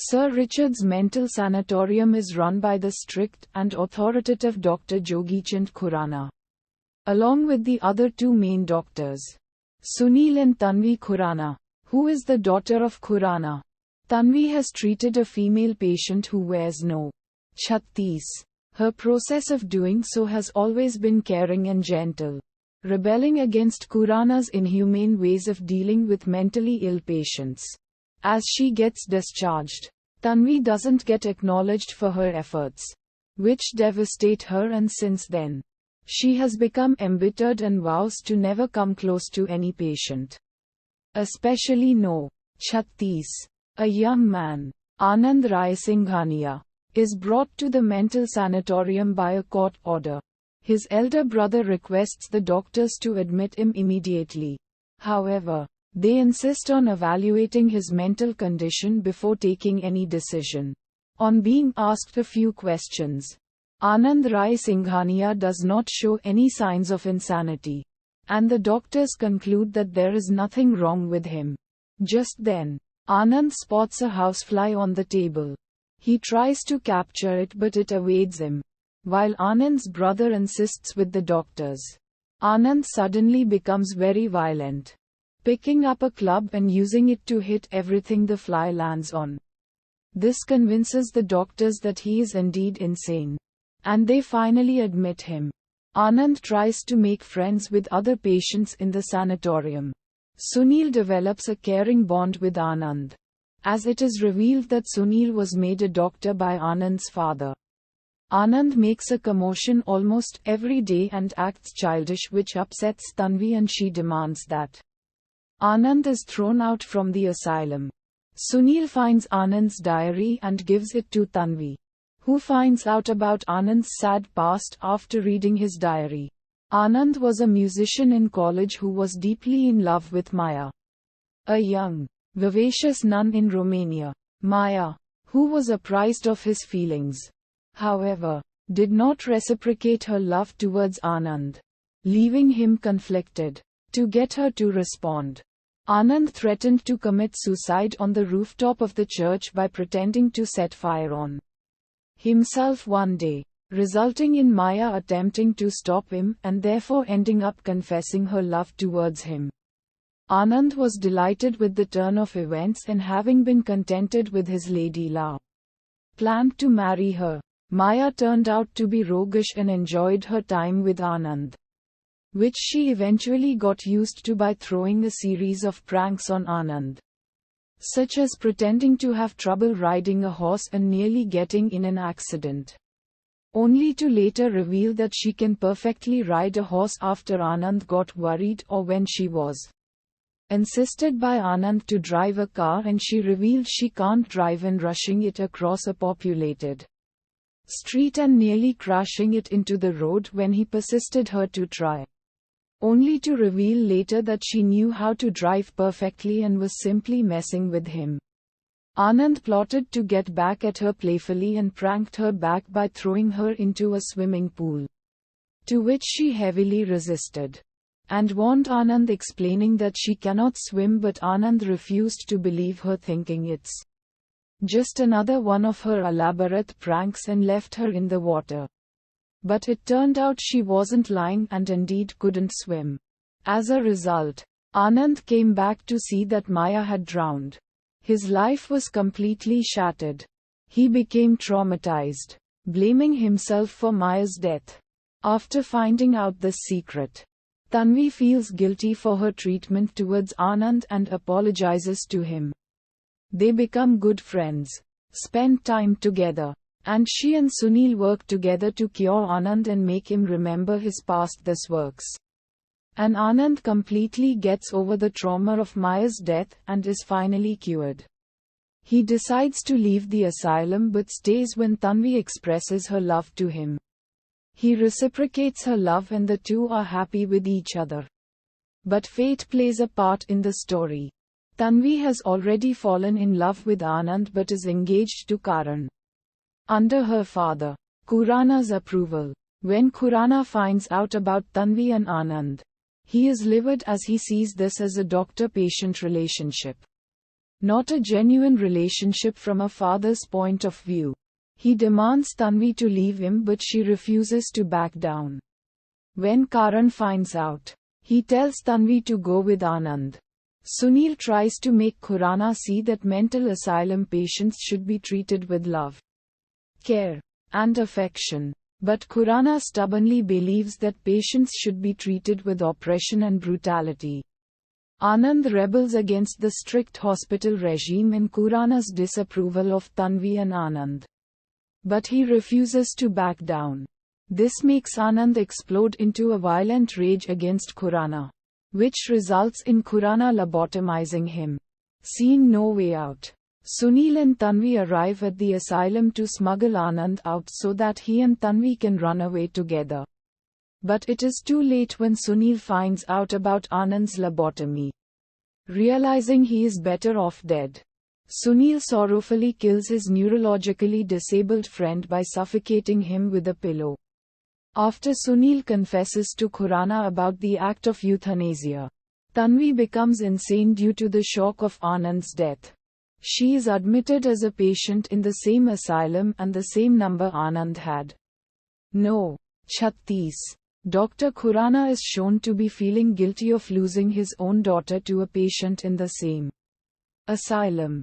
Sir Richard's mental sanatorium is run by the strict and authoritative Dr. Jogichand Khurana, along with the other two main doctors, Sunil and Tanvi Khurana, who is the daughter of Khurana. Tanvi has treated a female patient who wears no chattis. Her process of doing so has always been caring and gentle, rebelling against Khurana's inhumane ways of dealing with mentally ill patients. As she gets discharged, Tanvi doesn't get acknowledged for her efforts, which devastate her, and since then, she has become embittered and vows to never come close to any patient, especially no chattis. A young man, Anand Rai Singhania, is brought to the mental sanatorium by a court order. His elder brother requests the doctors to admit him immediately. However, they insist on evaluating his mental condition before taking any decision. On being asked a few questions, Anand Rai Singhania does not show any signs of insanity, and the doctors conclude that there is nothing wrong with him. Just then, Anand spots a housefly on the table. He tries to capture it, but it evades him. While Anand's brother insists with the doctors, Anand suddenly becomes very violent, picking up a club and using it to hit everything the fly lands on. This convinces the doctors that he is indeed insane, and they finally admit him. Anand tries to make friends with other patients in the sanatorium. Sunil develops a caring bond with Anand, as it is revealed that Sunil was made a doctor by Anand's father. Anand makes a commotion almost every day and acts childish, which upsets Tanvi, and she demands that Anand is thrown out from the asylum. Sunil finds Anand's diary and gives it to Tanvi, who finds out about Anand's sad past after reading his diary. Anand was a musician in college who was deeply in love with Maya, a young, vivacious nun in Romania. Maya, who was apprised of his feelings, however, did not reciprocate her love towards Anand, leaving him conflicted. To get her to respond, Anand threatened to commit suicide on the rooftop of the church by pretending to set fire on himself one day, resulting in Maya attempting to stop him and therefore ending up confessing her love towards him. Anand was delighted with the turn of events, and having been contented with his lady love, planned to marry her. Maya turned out to be roguish and enjoyed her time with Anand, which she eventually got used to by throwing a series of pranks on Anand, such as pretending to have trouble riding a horse and nearly getting in an accident, only to later reveal that she can perfectly ride a horse after Anand got worried, or when she was insisted by Anand to drive a car and she revealed she can't drive, and rushing it across a populated street and nearly crashing it into the road when he persisted her to try, only to reveal later that she knew how to drive perfectly and was simply messing with him. Anand plotted to get back at her playfully and pranked her back by throwing her into a swimming pool, to which she heavily resisted, and warned Anand, explaining that she cannot swim, but Anand refused to believe her, thinking it's just another one of her elaborate pranks, and left her in the water. But it turned out she wasn't lying and indeed couldn't swim. As a result, Anand came back to see that Maya had drowned. His life was completely shattered. He became traumatized, blaming himself for Maya's death. After finding out this secret, Tanvi feels guilty for her treatment towards Anand and apologizes to him. They become good friends, spend time together, and she and Sunil work together to cure Anand and make him remember his past. This works, and Anand completely gets over the trauma of Maya's death and is finally cured. He decides to leave the asylum but stays when Tanvi expresses her love to him. He reciprocates her love and the two are happy with each other. But fate plays a part in the story. Tanvi has already fallen in love with Anand but is engaged to Karan, under her father, Khurana's approval. When Khurana finds out about Tanvi and Anand, he is livid as he sees this as a doctor-patient relationship. Not a genuine relationship from a father's point of view. He demands Tanvi to leave him, but she refuses to back down. When Karan finds out, he tells Tanvi to go with Anand. Sunil tries to make Khurana see that mental asylum patients should be treated with love, care, and affection. But Khurana stubbornly believes that patients should be treated with oppression and brutality. Anand rebels against the strict hospital regime in Khurana's disapproval of Tanvi and Anand. But he refuses to back down. This makes Anand explode into a violent rage against Khurana, which results in Khurana lobotomizing him. Seeing no way out, Sunil and Tanvi arrive at the asylum to smuggle Anand out so that he and Tanvi can run away together. But it is too late when Sunil finds out about Anand's lobotomy. Realizing he is better off dead, Sunil sorrowfully kills his neurologically disabled friend by suffocating him with a pillow. After Sunil confesses to Khurana about the act of euthanasia, Tanvi becomes insane due to the shock of Anand's death. She is admitted as a patient in the same asylum and the same number Anand had. No. 36. Dr. Khurana is shown to be feeling guilty of losing his own daughter to a patient in the same asylum.